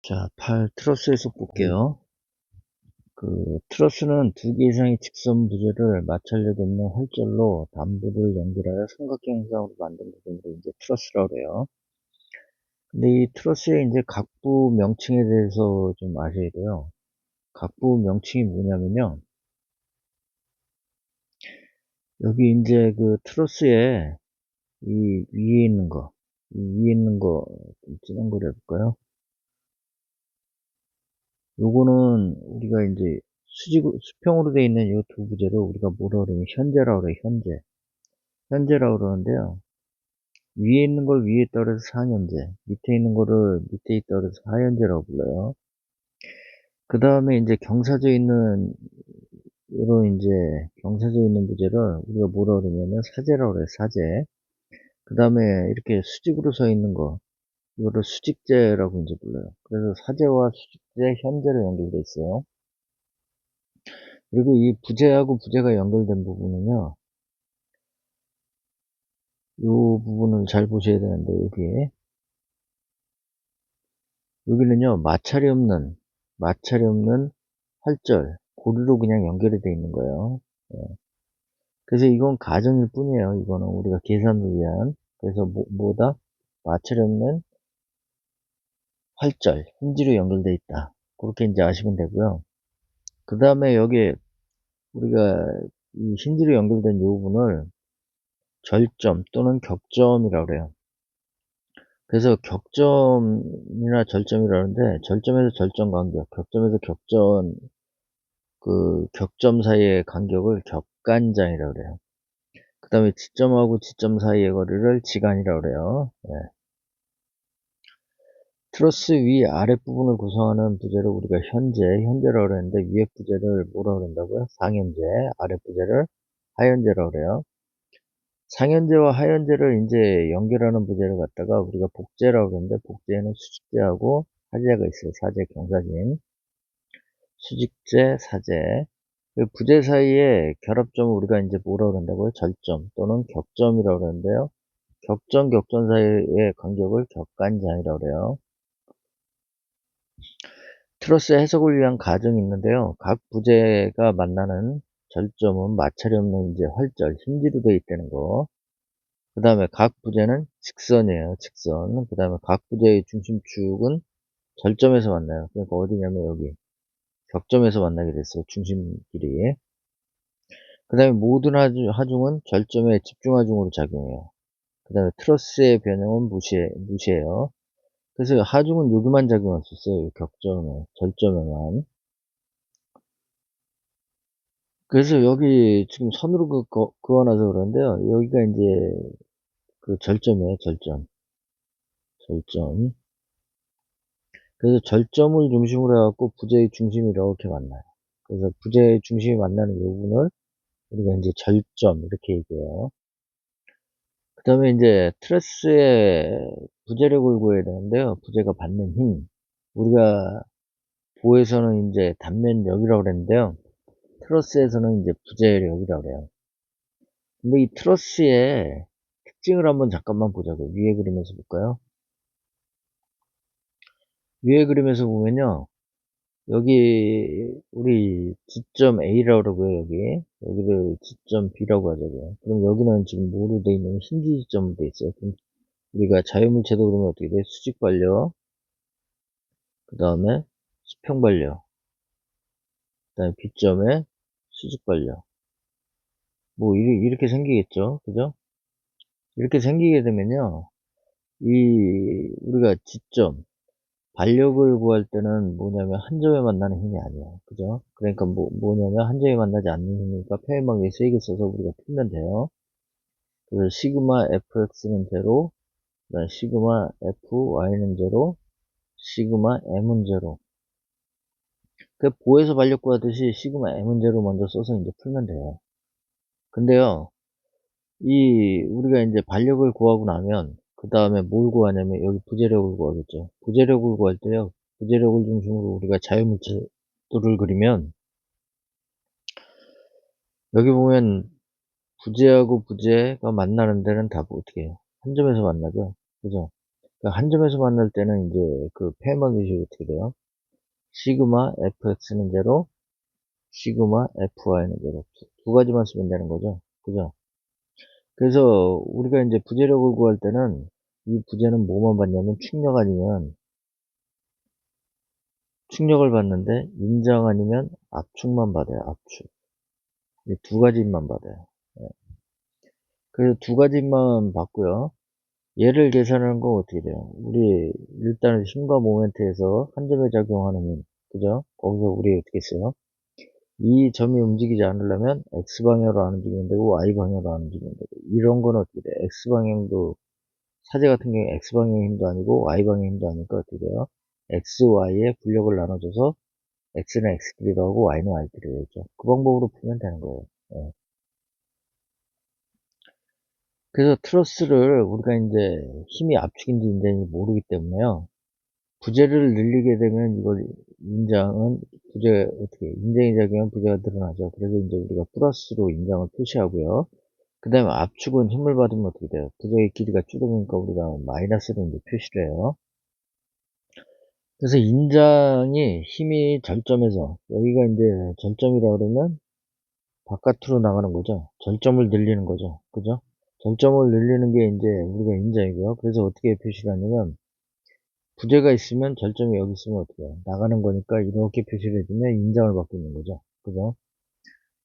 자, 팔 트러스 해석 볼게요. 트러스는 두 개 이상의 직선 부재를 마찰력 없는 활절로 단부를 연결하여 삼각형 형상으로 만든 부분을 이제 트러스라고 해요. 근데 이 트러스의 이제 각부 명칭에 대해서 좀 아셔야 돼요. 각부 명칭이 뭐냐면요. 여기 이제 트러스에 이 위에 있는 거, 이 위에 있는 거, 좀 진한 거로 해볼까요? 요거는 우리가 이제 수평으로 되어 있는 이 두 부재를 우리가 뭐라 그러냐면 현재라고 그래요, 현재라고 그러는데요. 위에 있는 걸 위에 떨어서 상현재, 밑에 있는 거를 밑에 떨어서 하현재라고 불러요. 그 다음에 이제 경사져 있는, 이런 이제 경사져 있는 부재를 우리가 뭐라 그러냐면 사재라고 그래요, 사재. 그 다음에 이렇게 수직으로 서 있는 거, 이거를 수직재라고 이제 불러요. 그래서 사재와 수직재, 현재로 연결되어 있어요. 그리고 이 부재하고 부재가 연결된 부분은요, 이 부분을 잘 보셔야 되는데, 여기는요, 마찰이 없는 활절, 고리로 그냥 연결이 되어 있는 거예요. 예. 그래서 이건 가정일 뿐이에요. 이거는 우리가 계산을 위한. 그래서 뭐다? 마찰이 없는 활절, 힌지로 연결되어 있다. 그렇게 이제 아시면 되고요. 그 다음에 여기 우리가 이 힌지로 연결된 이 부분을 절점 또는 격점이라고 그래요. 그래서 격점이나 절점이라는데, 절점에서 절점 간격, 격점에서 격점 사이의 간격을 격간장이라고 그래요. 그 다음에 지점하고 지점 사이의 거리를 지간이라고 그래요. 예. 트러스 위 아랫부분을 구성하는 부재를 우리가 현재라고 그랬는데, 위에 부재를 뭐라고 그런다고요? 상현재, 아랫 부재를 하현재라고 그래요. 상현재와 하현재를 이제 연결하는 부재를 갖다가 우리가 복재라고 그러는데, 복재에는 수직재하고 사재가 있어요. 사재, 경사진. 수직재, 사재. 그 부재 사이의 결합점을 우리가 이제 뭐라고 그런다고요? 절점 또는 격점이라고 그러는데요. 격점 사이의 간격을 격간장이라고 그래요. 트러스 해석을 위한 가정이 있는데요. 각 부재가 만나는 절점은 마찰이 없는 이제 활절, 힌지로 되어 있다는 거. 그 다음에 각 부재는 직선이에요, 직선. 그 다음에 각 부재의 중심축은 절점에서 만나요. 그러니까 어디냐면 여기 격점에서 만나게 됐어요, 중심끼리. 그 다음에 모든 하중은 절점에 집중하중으로 작용해요. 그 다음에 트러스의 변형은 무시해요. 그래서 하중은 여기만 작용할 수 있어요. 절점에만. 그래서 여기 지금 선으로 그어놔서 그러는데요. 여기가 이제 절점이에요, 절점. 그래서 절점을 중심으로 해갖고 부재의 중심이 이렇게 만나요. 그래서 부재의 중심이 만나는 부분을 우리가 이제 절점, 이렇게 얘기해요. 그 다음에 이제 트러스의 부재력을 구해야 되는데요. 부재가 받는 힘. 우리가 보에서는 이제 단면력이라고 그랬는데요. 트러스에서는 이제 부재력이라고 그래요. 근데 이 트러스의 특징을 한번 잠깐만 보자고요. 위에 그림에서 볼까요? 위에 그림에서 보면요. 여기 우리 지점 A라고 그러고요. 여기를 지점 B라고 하자고요. 그럼 여기는 지금 뭐로 돼 있냐면 힌지 지점으로 돼 있어요. 그럼 우리가 자유물체도 그러면 어떻게 돼? 수직 반려, 그 다음에 수평 반려, 그 다음에 B점에 수직 반려. 뭐 이렇게 생기겠죠, 그죠? 이렇게 생기게 되면요, 우리가 지점 반력을 구할 때는 뭐냐면 한 점에 만나는 힘이 아니에요, 그죠? 그러니까 뭐냐면 한 점에 만나지 않는 힘이니까 표현방에 세개 써서 우리가 풀면 돼요. 그래서 시그마 fx는 제로, 그다음 시그마 fy는 제로, 시그마 m은 제로. 보에서 반력 구하듯이 시그마 m은 제로 먼저 써서 이제 풀면 돼요. 근데요, 우리가 이제 반력을 구하고 나면, 그 다음에 뭘 구하냐면, 여기 부재력을 구하겠죠. 부재력을 구할 때요, 부재력을 중심으로 우리가 자유물체도를 그리면, 여기 보면, 부재하고 부재가 만나는 데는 다 어떻게 해요? 한 점에서 만나죠. 그죠? 한 점에서 만날 때는 이제 그 페어망 규칙이 어떻게 돼요? 시그마 fx는 제로, 시그마 fy는 제로. 두 가지만 쓰면 되는 거죠. 그죠? 그래서 우리가 이제 부재력을 구할 때는 이 부재는 뭐만 받냐면 충력 아니면 충력을 받는데 인장 아니면 압축만 받아요. 압축. 이 두 가지만 받아요. 예. 그래서 두 가지만 받고요. 얘를 계산하는 건 어떻게 돼요? 우리 일단은 힘과 모멘트에서 한 점에 작용하는 힘, 그죠? 거기서 우리 어떻게 써요? 이 점이 움직이지 않으려면 X방향으로 안 움직이면 되고 Y방향으로 안 움직이면 되고, 이런 건 어떻게 돼요? X방향도 사제 같은 경우에 X방향의 힘도 아니고 Y방향의 힘도 아니니까 어떻게 돼요? X, Y의 분력을 나눠줘서 X는 X끼리로 하고 Y는 Y끼리로 했죠. 그 방법으로 풀면 되는 거예요. 예. 그래서 트러스를 우리가 이제 힘이 압축인지 인장인지 모르기 때문에요. 부재를 늘리게 되면 이걸 인장은 부재 어떻게 인장이 작용하면 부재가 늘어나죠. 그래서 이제 우리가 플러스로 인장을 표시하고요. 그 다음에 압축은 힘을 받으면 어떻게 돼요? 부재의 길이가 줄어드니까 우리가 마이너스로 이제 표시를 해요. 그래서 인장이 힘이 절점에서 여기가 이제 절점이라 그러면 바깥으로 나가는 거죠. 절점을 늘리는 거죠. 그죠? 절점을 늘리는 게 이제 우리가 인장이고요. 그래서 어떻게 표시를 하냐면 부재가 있으면 절점이 여기 있으면 어떻게 해요? 나가는 거니까 이렇게 표시를 해주면 인장을 받고 있는 거죠. 그죠?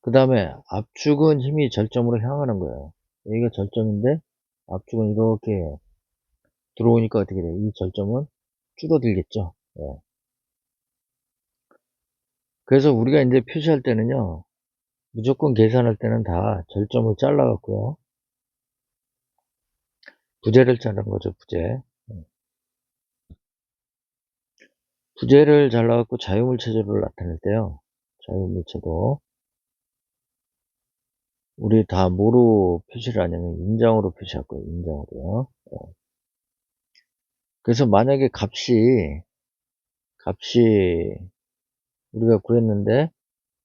그 다음에 압축은 힘이 절점으로 향하는 거예요. 여기가 절점인데 압축은 이렇게 들어오니까 어떻게 돼요? 이 절점은 줄어들겠죠. 예. 그래서 우리가 이제 표시할 때는요, 무조건 계산할 때는 다 절점을 잘라갖고요, 부재를 자르는 거죠, 부재. 부재를 잘라갖고 자유물체도를 나타낼 때요, 자유물체도. 우리 다 뭐로 표시를 하냐면 인장으로 표시할 거예요. 인장으로요. 그래서 만약에 값이 우리가 구했는데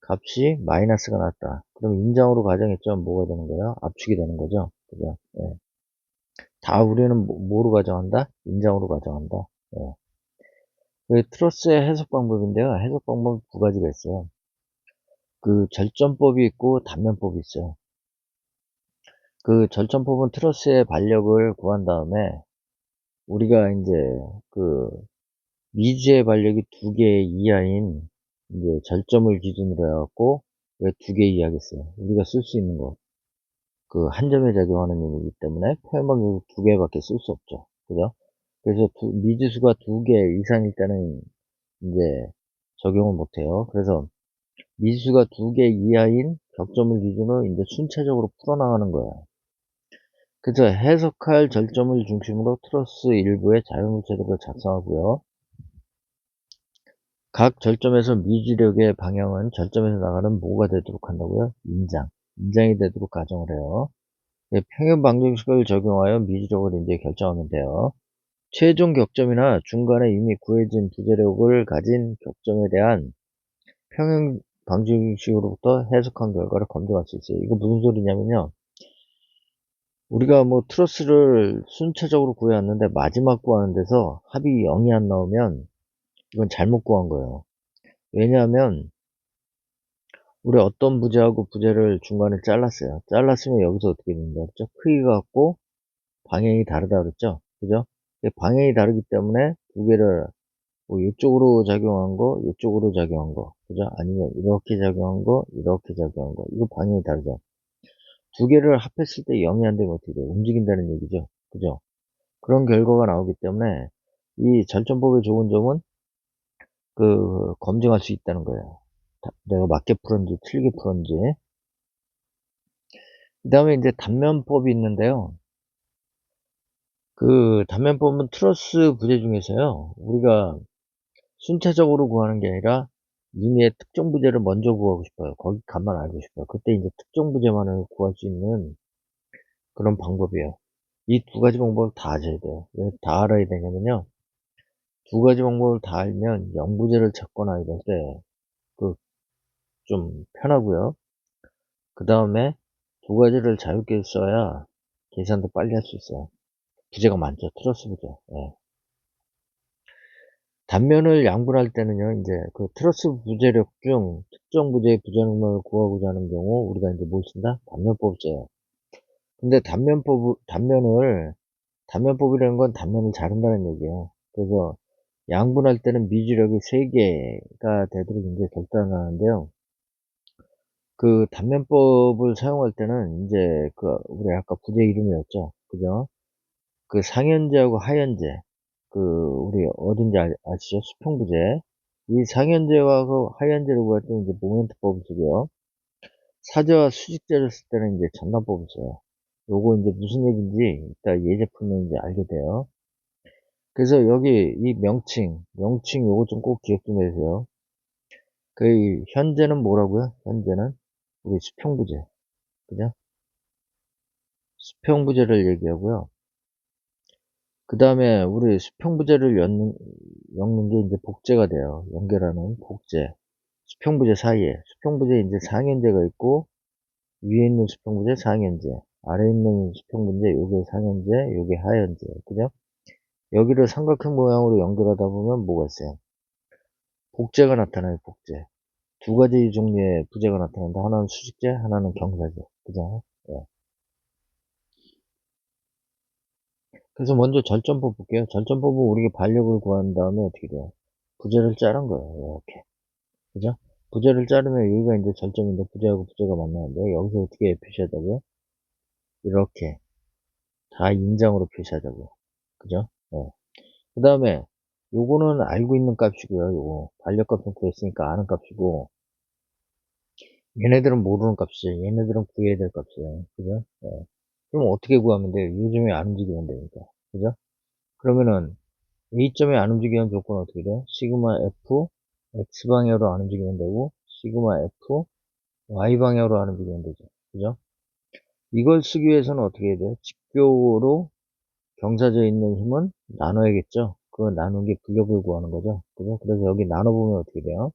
값이 마이너스가 났다. 그럼 인장으로 가정했죠. 뭐가 되는 거예요? 압축이 되는 거죠. 그죠? 예. 다 우리는 뭐로 가정한다? 인장으로 가정한다. 예. 그 트러스의 해석 방법인데요. 해석 방법 두 가지가 있어요. 그 절점법이 있고 단면법이 있어요. 그 절점법은 트러스의 반력을 구한 다음에 우리가 이제 그 미지의 반력이 두 개 이하인 이제 절점을 기준으로 해갖고 왜 두 개 이하겠어요? 우리가 쓸 수 있는 거. 그 한 점에 작용하는 힘이기 때문에 표현방법이 두 개밖에 쓸 수 없죠. 그죠? 그래서 미지수가 두 개 이상일 때는 이제 적용을 못해요. 그래서 미지수가 두 개 이하인 격점을 기준으로 이제 순차적으로 풀어나가는 거예요. 그래서 해석할 절점을 중심으로 트러스 일부의 자유물체도를 작성하고요. 각 절점에서 미지력의 방향은 절점에서 나가는 뭐가 되도록 한다고요? 인장이 되도록 가정을 해요. 평형 방정식을 적용하여 미지력을 이제 결정하면 돼요. 최종 격점이나 중간에 이미 구해진 부재력을 가진 격점에 대한 평형 방정식으로부터 해석한 결과를 검증할 수 있어요. 이거 무슨 소리냐면요. 우리가 뭐 트러스를 순차적으로 구해왔는데 마지막 구하는 데서 합이 0이 안 나오면 이건 잘못 구한 거예요. 왜냐하면 우리 어떤 부재하고 부재를 중간에 잘랐어요. 잘랐으면 여기서 어떻게 된다 그랬죠? 크기가 같고 방향이 다르다 그랬죠? 그죠? 방향이 다르기 때문에 두 개를 뭐 이쪽으로 작용한 거, 이쪽으로 작용한 거, 그죠? 아니면 이렇게 작용한 거, 이렇게 작용한 거. 이거 방향이 다르죠? 두 개를 합했을 때 0이 안 되면 어떻게 돼요? 움직인다는 얘기죠? 그죠? 그런 결과가 나오기 때문에 이 절점법의 좋은 점은 그 검증할 수 있다는 거예요. 내가 맞게 풀었는지 틀리게 풀었는지. 그 다음에 이제 단면법이 있는데요. 그 단면법은 트러스 부재 중에서요. 우리가 순차적으로 구하는 게 아니라 임의의 특정 부재를 먼저 구하고 싶어요. 거기 값만 알고 싶어요. 그때 이제 특정 부재만을 구할 수 있는 그런 방법이에요. 이 두 가지 방법을 다 아셔야 돼요. 왜 다 알아야 되냐면요. 두 가지 방법을 다 알면 영부재를 찾거나 이럴 때 그 좀 편하고요. 그 다음에 두 가지를 자유롭게 써야 계산도 빨리 할 수 있어요. 부재가 많죠. 트러스 부재. 예. 단면을 양분할 때는요, 이제 그 트러스 부재력 중 특정 부재의 부정을 구하고자 하는 경우 우리가 이제 뭘 쓴다? 단면법을 써요. 근데 단면법이라는 건 단면을 자른다는 얘기예요. 그래서 양분할 때는 미지력이 3개가 되도록 이제 결단하는데요. 그 단면법을 사용할 때는 인제 그 우리 아까 부재 이름이었죠. 그죠? 그 상현제하고 하현제, 그 우리 어딘지 아시죠? 수평부재. 이 상현제와 그 하현제를 구할 때는 이제 모멘트법을 쓰고요. 사제와 수직제를 쓸 때는 이제 전단법을 써요. 요거 인제 무슨 얘기인지 이따 예제풀면 이제 알게 돼요. 그래서 여기 이 명칭 요거 좀 꼭 기억 좀 해 주세요. 그 현재는 뭐라고요? 현재는 우리 수평부재. 그죠? 수평부재를 얘기하고요. 그 다음에 우리 수평부재를 엮는 게 이제 복제가 돼요. 연결하는 복제. 수평부재 사이에. 수평부재 이제 상현제가 있고, 위에 있는 수평부재 상현제, 아래에 있는 수평부재 요게 상현제, 요게 하현제. 그죠? 여기를 삼각형 모양으로 연결하다 보면 뭐가 있어요? 복제가 나타나요, 복제. 두 가지 종류의 부재가 나타난다. 하나는 수직제, 하나는 경사제. 그죠? 예. 그래서 먼저 절전법 볼게요. 절전법은 우리가 반력을 구한 다음에 어떻게 돼요? 부재를 자른 거예요. 이렇게. 그죠? 부재를 자르면 여기가 이제 절점인데 부재하고 부재가 만나는데 여기서 어떻게 표시하자고요? 이렇게 다 인장으로 표시하자고요. 그죠? 네. 그 다음에 요거는 알고 있는 값이고요. 요거 반력값은 구했으니까 아는 값이고 얘네들은 모르는 값이에요. 얘네들은 구해야 될 값이에요. 그죠? 네. 그럼 어떻게 구하면 돼요? 요즘에 안 움직이면 되니까. 그죠? 그러면은 A점이 안 움직이는 조건은 어떻게 돼요? 시그마 F X방향으로 안 움직이면 되고 시그마 F Y방향으로 안 움직이면 되죠. 그죠? 이걸 쓰기 위해서는 어떻게 해야 돼요? 직교로 경사져 있는 힘은 나눠야겠죠? 그 나눈 게 부력을 구하는 거죠. 그죠? 그래서 여기 나눠보면 어떻게 돼요?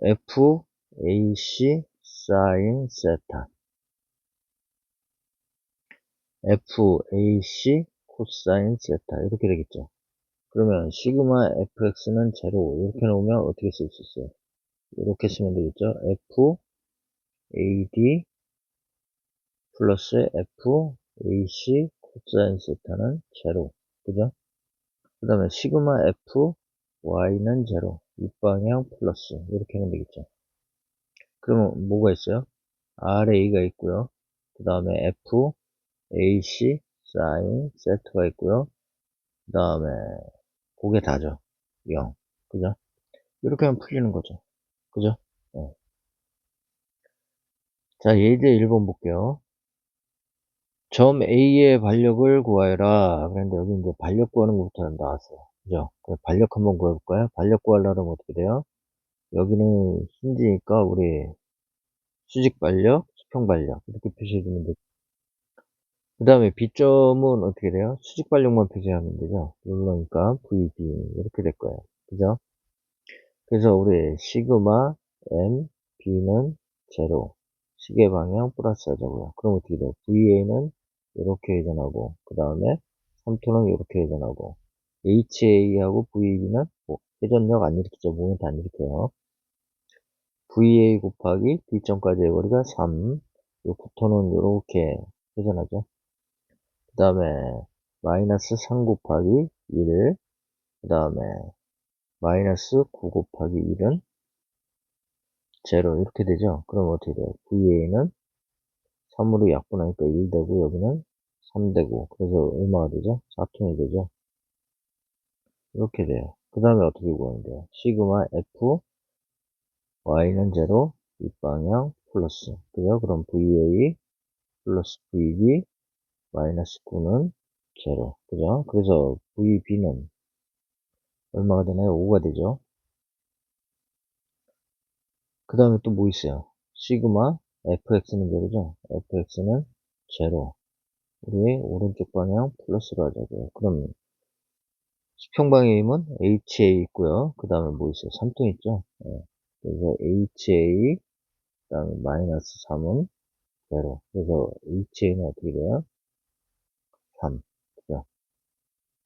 F, AC, sin, 세타. F, AC, 코사인, 세타. 이렇게 되겠죠. 그러면 시그마 fx는 제로. 이렇게 놓으면 어떻게 쓸 수 있어요? 이렇게 쓰면 되겠죠. F, AD 플러스 F, AC, 코사인 세타는 제로. 그죠? 그 다음에 시그마 F, Y는 제로. 윗방향 플러스. 이렇게 하면 되겠죠. 그러면 뭐가 있어요? RA가 있고요. 그 다음에 F, AC, sin, 세트가 있고요. 그 다음에 그게 다죠. 0. 그죠? 이렇게 하면 풀리는 거죠. 그죠? 네. 자, 예제 1번 볼게요. 점 A의 반력을 구하여라. 그런데 여기 이제 반력 구하는 것부터 나왔어요. 그죠? 그럼 반력 한번 구해볼까요? 반력 구하려면 어떻게 돼요? 여기는 힌지니까 우리 수직 반력, 수평 반력 이렇게 표시해주면 되고 그 다음에 B점은 어떻게 돼요? 수직 반력만 표시하면 되죠. 그러니까 VB 이렇게 될 거예요. 그죠? 그래서 우리 시그마 M, B는 제로, 시계 방향 플러스 하자고요. 그럼 어떻게 돼요? VA는 이렇게 회전하고 그 다음에 3토는 이렇게 회전하고 HA하고 VAB는 뭐 회전력 안 일으키죠. 모멘트 안 일으켜요. VA 곱하기 B점까지의 거리가 3. 요 구토는 이렇게 회전하죠. 그 다음에 마이너스 3 곱하기 1. 그 다음에 마이너스 9 곱하기 1은 제로 이렇게 되죠. 그럼 어떻게 돼요? VA는 3으로 약분하니까 1 되고 여기는 3 되고 그래서 얼마가 되죠? 4톤이 되죠. 이렇게 돼요. 그 다음에 어떻게 구하면 돼요? 시그마 F Y는 제로 윗방향 플러스 그죠? 그럼 VA 플러스 VB 마이너스 9는 제로 그죠? 그래서 VB는 얼마가 되나요? 5가 되죠. 그 다음에 또 뭐 있어요? 시그마 fx는 제로죠. fx는 제로. 우리 오른쪽 방향 플러스로 하자고요. 그럼 수평방의 힘은 ha 있고요. 그 다음에 뭐 있어요? 3등 있죠. 네. 그래서 ha 그 다음에 마이너스 3은 제로. 그래서 ha는 어떻게 돼요? 3. 그죠?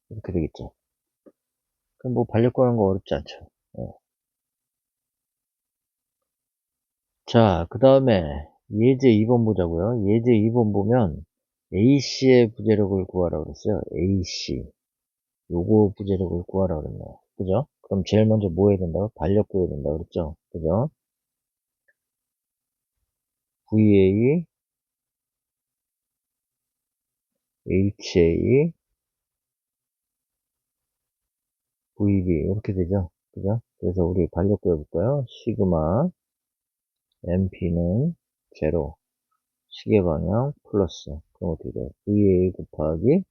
이렇게 되겠죠. 그럼 뭐 반려권 하는 거 어렵지 않죠. 예. 자, 그 다음에 예제 2번 보자고요. 예제 2번 보면 A씨의 부재력을 구하라고 그랬어요. A씨. 요거 부재력을 구하라고 그랬네요. 그죠? 그럼 제일 먼저 뭐 해야 된다고? 반력 구해야 된다고 그랬죠? 그죠? VA, HA, VB 이렇게 되죠? 그죠? 그래서 우리 반력 구해볼까요? 시그마 MP는 제로, 시계 방향 플러스. 그럼 어떻게 돼요? VA 곱하기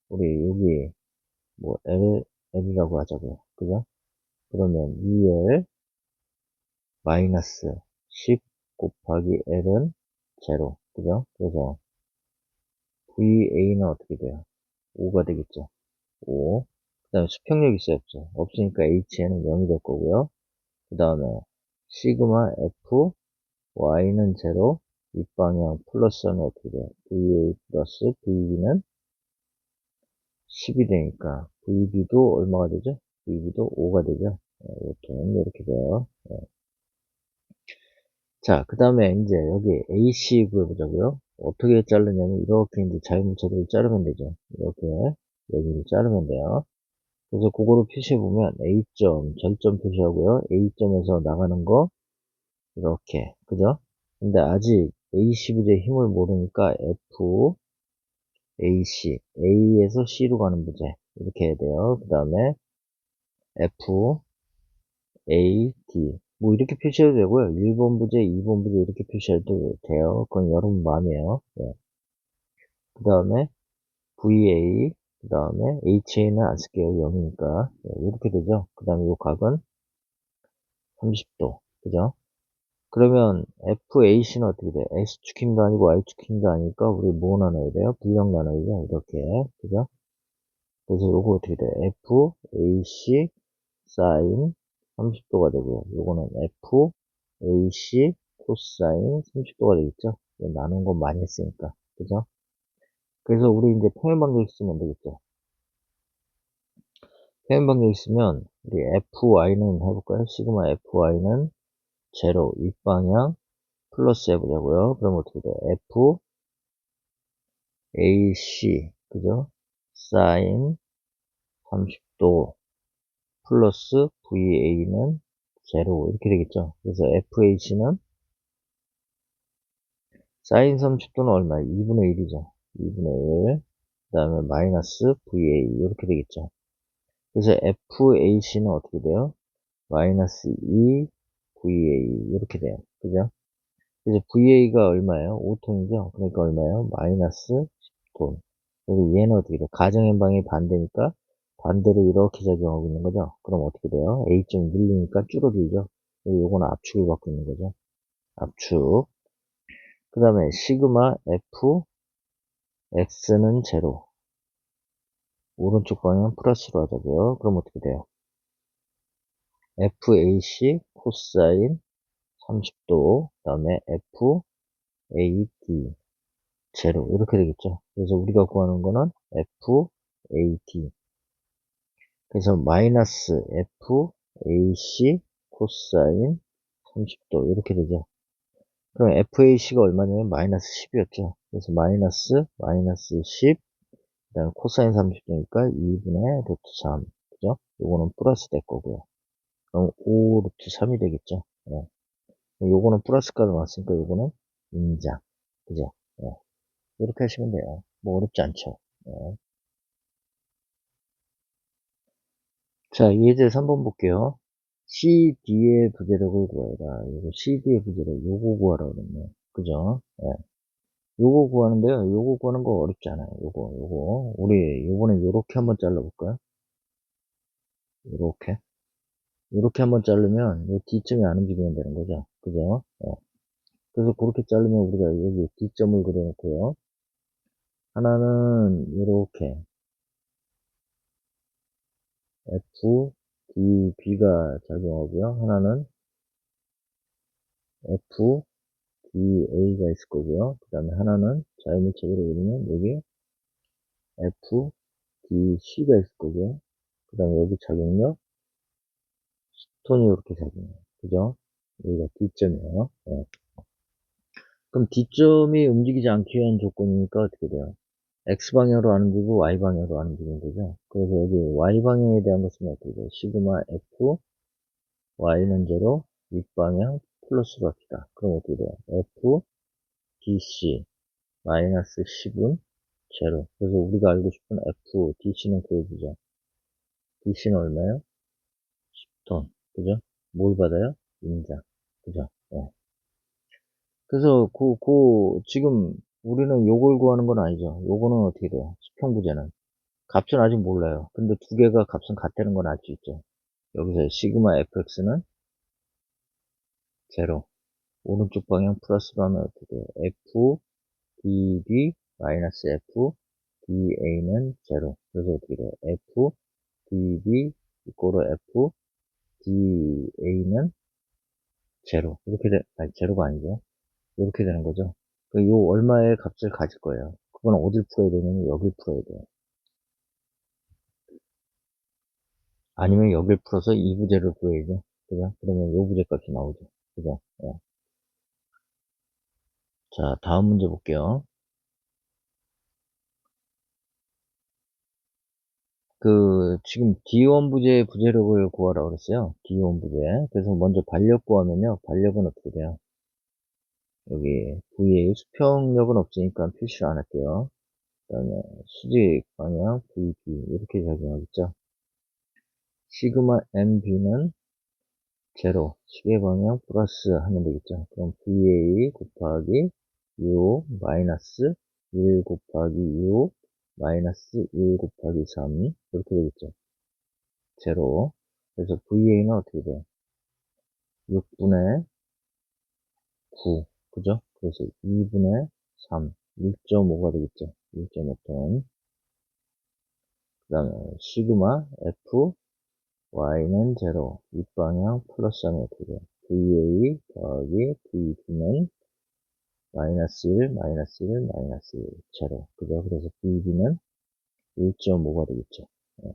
우리 여기 뭐 L이라고 하자고요. 그죠? 그러면 2L 마이너스 10 곱하기 L은 제로. 그죠? 그래서 VA는 어떻게 돼요? 5가 되겠죠. 5. 그 다음에 수평력 있어요, 없죠? 없으니까 HN은 0이 될 거고요. 그 다음에 시그마 F, Y는 제로, 윗방향 플러스는 어떻게 돼요? VA 플러스 VB는 10이 되니까 VB도 얼마가 되죠? VB도 5가 되죠? 이렇게 돼요. 자, 그 다음에 이제 여기 AC 구해보자고요. 어떻게 자르냐면 이렇게 이제 자유물체들을 자르면 되죠. 이렇게 여기를 자르면 돼요. 그래서 그거를 표시해보면 A점, 절점 표시하고요. A점에서 나가는 거 이렇게, 그죠? 근데 아직 AC 부재의 힘을 모르니까 F, AC, A에서 C로 가는 부재 이렇게 해야 돼요. 그 다음에 F, A, D 뭐 이렇게 표시해도 되고요. 1번 부재, 2번 부재 이렇게 표시해도 돼요. 그건 여러분 마음이에요. 네. 그 다음에 VA, 그 다음에 HA는 안 쓸게요. 0이니까. 네, 이렇게 되죠. 그 다음에 이 각은 30도. 그죠? 그러면 FAC는 어떻게 돼요? X축 힘도 아니고 Y축 힘도 아니니까 우리 뭐 나눠야 돼요? V형 나눠야죠. 이렇게. 그죠? 그래서 요거 어떻게 돼요? FAC 사인 30도가 되고요. 요거는 FAC 코사인 30도가 되겠죠? 나눈 건 많이 했으니까. 그죠? 그래서 우리 이제 평행방정 쓰면 되겠죠? 평행방정 쓰면 우리 FY는 해볼까요? 시그마 FY는 제로 윗방향 플러스 해보자고요. 그럼 어떻게 돼요? FAC 그죠? 사인 30도 플러스 VA는 제로 이렇게 되겠죠. 그래서 FAC는 사인 30도는 얼마예요? 2분의 1이죠. 2분의 1. 그 다음에 마이너스 VA 이렇게 되겠죠. 그래서 FAC는 어떻게 돼요? 마이너스 2 VA 이렇게 돼요. 그죠? 그래서 VA가 얼마예요? 5톤이죠? 그러니까 얼마예요? 마이너스 10톤. 그리고 얘는 어떻게 돼요? 가정현방이 반대니까 반대로 이렇게 작용하고 있는 거죠? 그럼 어떻게 돼요? A점이 밀리니까 줄어들죠? 그리고 요거는 압축을 받고 있는 거죠? 압축. 그 다음에 시그마 F X는 제로. 오른쪽 방향 플러스로 하자고요. 그럼 어떻게 돼요? FAC 코사인 30도, 그 다음에 FAD 제로 이렇게 되겠죠. 그래서 우리가 구하는 거는 FAD. 그래서 마이너스 FAC 코사인 30도 이렇게 되죠. 그럼 FAC가 얼마냐면 마이너스 10이었죠. 그래서 마이너스 10, 그 다음에 코사인 30도니까 2분의 루트 3. 그죠? 요거는 플러스 될 거고요. 그럼 5 루트 3이 되겠죠. 네. 요거는 플러스가 나왔으니까 요거는 인장. 그죠? 네. 이렇게 하시면 돼요. 뭐 어렵지 않죠. 네. 자, 예제 3번 볼게요. CD의 부재력을 구하라. 이거 CD의 부재력, 요거 구하라 그랬네. 그죠? 네. 요거 구하는데요. 요거 구하는 거 어렵지 않아요. 요거. 우리 요번에 요렇게 한번 잘라볼까요? 요렇게. 요렇게 한번 자르면 이 D점이 안 움직이면 되는 거죠. 그죠? 네. 그래서 그렇게 자르면 우리가 여기 D점을 그려놓고요. 하나는 이렇게 F, D, B가 작용하고요. 하나는 F, D, A가 있을 거고요. 그 다음에 하나는 자유물체로 그리면 여기 F, D, C가 있을 거고요. 그 다음에 여기 작용력, 톤이 이렇게 작용해요. 그죠? 여기가 D점이에요. 네. 그럼 D점이 움직이지 않기 위한 조건이니까 어떻게 돼요? X방향으로 안 움직이고 Y방향으로 안 움직이면 되죠? 그래서 여기 Y방향에 대한 것은 어떻게 돼요? 시그마 F, Y는 제로, 윗방향 플러스로 합시다. 그럼 어떻게 돼요? F, DC, 마이너스 10은 제로. 그래서 우리가 알고 싶은 F, DC는 구해주죠. DC는 얼마예요? 10톤. 그죠? 뭘 받아요? 인자. 그죠? 네. 그래서 지금 우리는 요걸 구하는 건 아니죠. 요거는 어떻게 돼요? 수평부재는. 값은 아직 몰라요. 근데 두 개가 값은 같다는 건 알 수 있죠. 여기서 시그마 fx는 제로. 오른쪽 방향 플러스로 하면 어떻게 돼요? f db 마이너스 f da는 제로. 그래서 어떻게 돼요? f db 이꼬르 f da는 제로. 이렇게 아니, 제로가 아니죠. 이렇게 되는 거죠. 요 얼마의 값을 가질 거예요. 그건 어딜 풀어야 되냐면 여길 풀어야 돼요. 아니면 여길 풀어서 이 부재를 구해야죠. 그죠? 그러면 요 부재 값이 나오죠. 그죠? 예. 자, 다음 문제 볼게요. 지금 D1 부재의 부재력을 구하라고 그랬어요. D1 부재. 그래서 먼저 반력 구하면요. 반력은 어떻게 돼요? 여기 VA 수평력은 없으니까 표시를 안 할게요. 그 다음에 수직 방향 VB 이렇게 작용하겠죠. 시그마 MB는 제로, 시계 방향 플러스 하면 되겠죠. 그럼 VA 곱하기 U 마이너스 1 곱하기 U 마이너스 1 곱하기 3 이렇게 되겠죠. 제로. 그래서 VA는 어떻게 돼요? 6분의 9. 그죠? 그래서 2분의 3. 1.5가 되겠죠. 1.5톤. 그 다음에 시그마 F Y는 제로. 윗방향 플러스 하면 어떻게 돼요? VA 더하기 VB는 마이너스 1, 마이너스 1, 마이너스 1, 제로. 그죠? 그래서 VB는 1.5가 되겠죠. 예.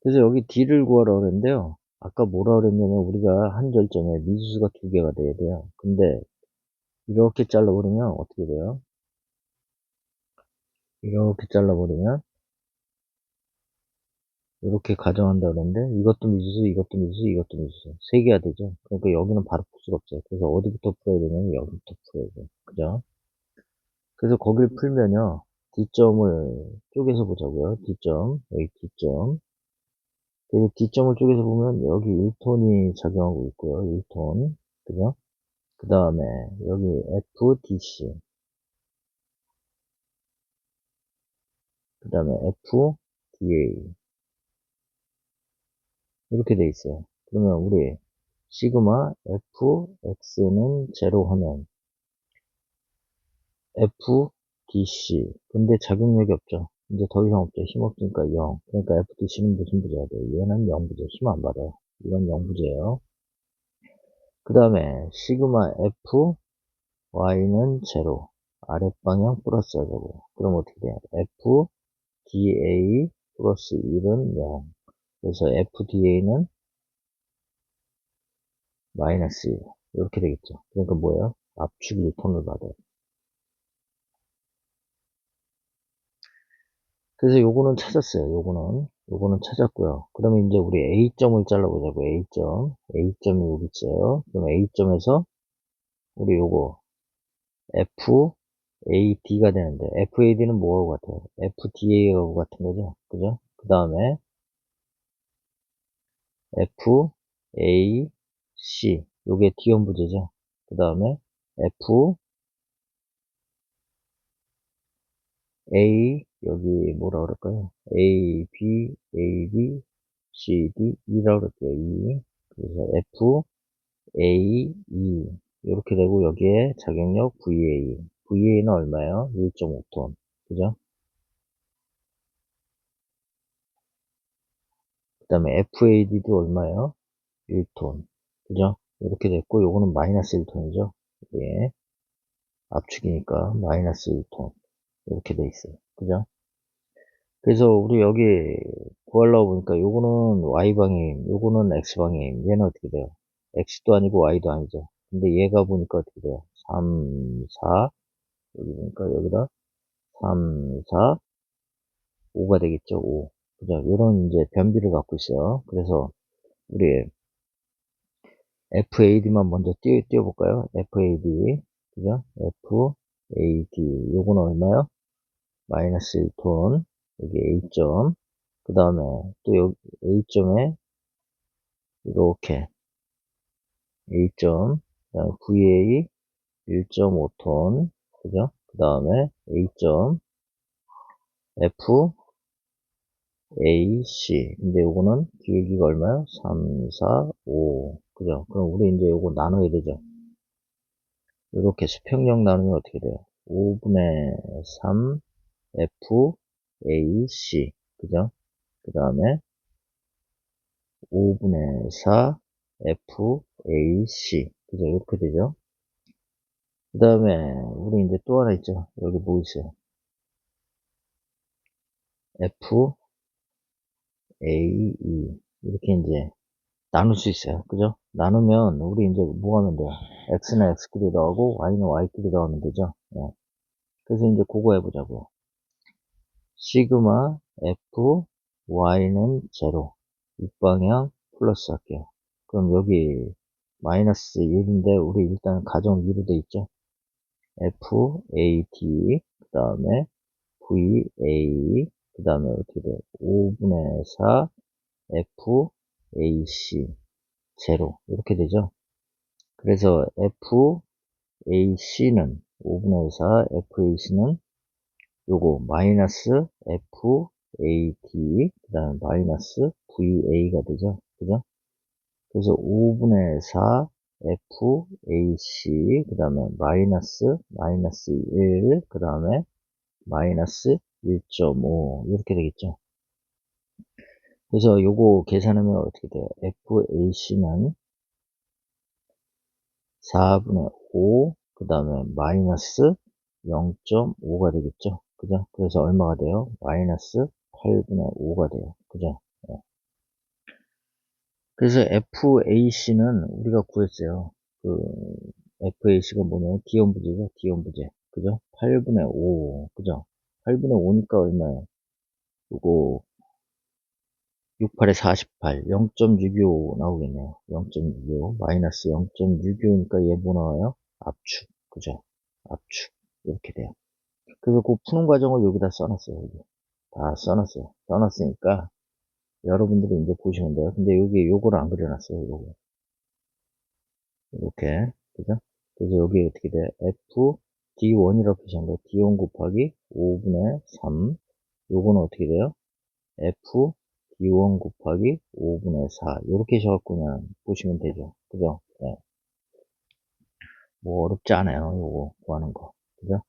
그래서 여기 D를 구하라고 그랬는데요. 아까 뭐라 그랬냐면 우리가 한 절점에 미지수가 두 개가 돼야 돼요. 근데 이렇게 잘라버리면 어떻게 돼요? 이렇게 잘라버리면 이렇게 가정한다 그러는데 이것도 미지수, 이것도 미지수, 이것도 미지수. 세 개가 되죠. 그러니까 여기는 바로 풀 수가 없어요. 그래서 어디부터 풀어야 되냐면 여기부터 풀어야 돼요. 그죠? 그래서 거길 풀면요. D점을 쪼개서 보자고요. D점, 여기 D점. 그리고 D점을 쪼개서 보면 여기 1톤이 작용하고 있고요. 1톤. 그죠? 그 다음에 여기 FDC. 그 다음에 FDA. 이렇게 돼 있어요. 그러면 우리 시그마 FX는 제로 하면 FDC. 근데 작용력이 없죠. 이제 더 이상 없죠. 힘 없으니까 0. 그러니까 FDC는 무슨 부재가 돼요? 얘는 0부재. 힘 안 받아요. 이건 0부재예요. 그 다음에 시그마 F Y는 제로. 아랫방향 플러스 하자고. 그럼 어떻게 돼요? F DA 플러스 1은 0. 그래서 FDA는 마이너스 1. 이렇게 되겠죠. 그러니까 뭐예요? 압축 1톤을 받아요. 그래서 요거는 찾았어요. 요거는 찾았고요. 그러면 이제 우리 A점을 잘라보자고. A점. A점이 여기 있어요. 그럼 A점에서 우리 요거 FAD가 되는데 FAD는 뭐하고 같아요? FDA하고 같은 거죠. 그죠? 그 다음에 FAC 요게 D원 부재죠. 그 다음에 FA 여기 뭐라 그럴까요? ABCD E라고 그럴게요. E. 그래서 FAE 이렇게 되고 여기에 작용력 VA. VA는 얼마예요? 1.5톤. 그죠? 그 다음에 FAD도 얼마예요? 1톤. 그죠? 이렇게 됐고 요거는 마이너스 1톤이죠. 예. 압축이니까 마이너스 1톤. 이렇게 돼 있어요. 그죠? 그래서 우리 여기 구하려고 보니까 요거는 y방향임, 요거는 x방향임. 얘는 어떻게 돼요? x도 아니고 y도 아니죠. 근데 얘가 보니까 어떻게 돼요? 3, 4, 여기 보니까 여기다 3, 4, 5가 되겠죠? 5. 그죠? 요런 이제 변비를 갖고 있어요. 그래서 우리 FAD만 먼저 띄워볼까요? FAD. 그죠? FAD. 요거는 얼마요? 마이너스 1톤. 여기 A점. 그 다음에 또 여기 A점에 이렇게 A점. 그 다음에 VA 1.5톤. 그죠? 그 다음에 A점 FAC. 근데 요거는 기울기가 얼마요? 3, 4, 5. 그죠? 그럼 우리 이제 요거 나눠야 되죠. 이렇게 수평력 나누면 어떻게 돼요? 5분의 3 FAC. 그죠? 그 다음에 5분의 4 FAC. 그죠? 이렇게 되죠? 그 다음에 우리 이제 또 하나 있죠? 여기 뭐 있어요? FAE. 이렇게 이제 나눌 수 있어요. 그죠? 나누면 우리 이제 뭐 하면 돼요? X는 X끼리 더하고 Y는 Y끼리 더하면 되죠? 네. 그래서 이제 그거 해보자고요. 시그마 F Y는 제로. 육방향 플러스 할게요. 그럼 여기 마이너스 1인데 우리 일단 가정 2로 돼 있죠. FAT 그 다음에 VA 그 다음에 어떻게 돼요? 5분의 4 FAC 제로 이렇게 되죠. 그래서 FAC는 5분의 4 FAC는 요거 마이너스 FAT 그 다음에 마이너스 VA가 되죠. 그죠? 그래서 5분의 4 FAC 그 다음에 마이너스 1 그 다음에 마이너스 1.5 이렇게 되겠죠. 그래서 요거 계산하면 어떻게 돼요? FAC는 4분의 5 그 다음에 마이너스 0.5가 되겠죠. 그죠? 그래서 얼마가 돼요? 마이너스 8분의 5가 돼요. 그죠? 네. 그래서 FAC는 우리가 구했어요. 그 FAC가 뭐냐면 기온부재죠. 기온부재. 그죠? 8분의 5. 그죠? 8분의 5니까 얼마예요? 요거 68에 48. 0.625 나오겠네요. 0.625. 마이너스 0.625니까 얘 뭐 나와요? 압축. 그죠? 압축. 이렇게 돼요. 그래서 그 푸는 과정을 여기다 써놨어요. 여기. 다 써놨어요. 써놨으니까 여러분들이 이제 보시면 돼요. 근데 여기 요거를 안 그려놨어요. 요거. 이렇게. 그죠? 그래서 여기 어떻게 돼? F D1이라고 표시한 거예요. D1 곱하기 5분의 3. 요거는 어떻게 돼요? F D1 곱하기 5분의 4. 이렇게 해셔갖고 그냥 보시면 되죠. 그죠? 네. 뭐 어렵지 않아요. 요거 구하는 거. 그죠?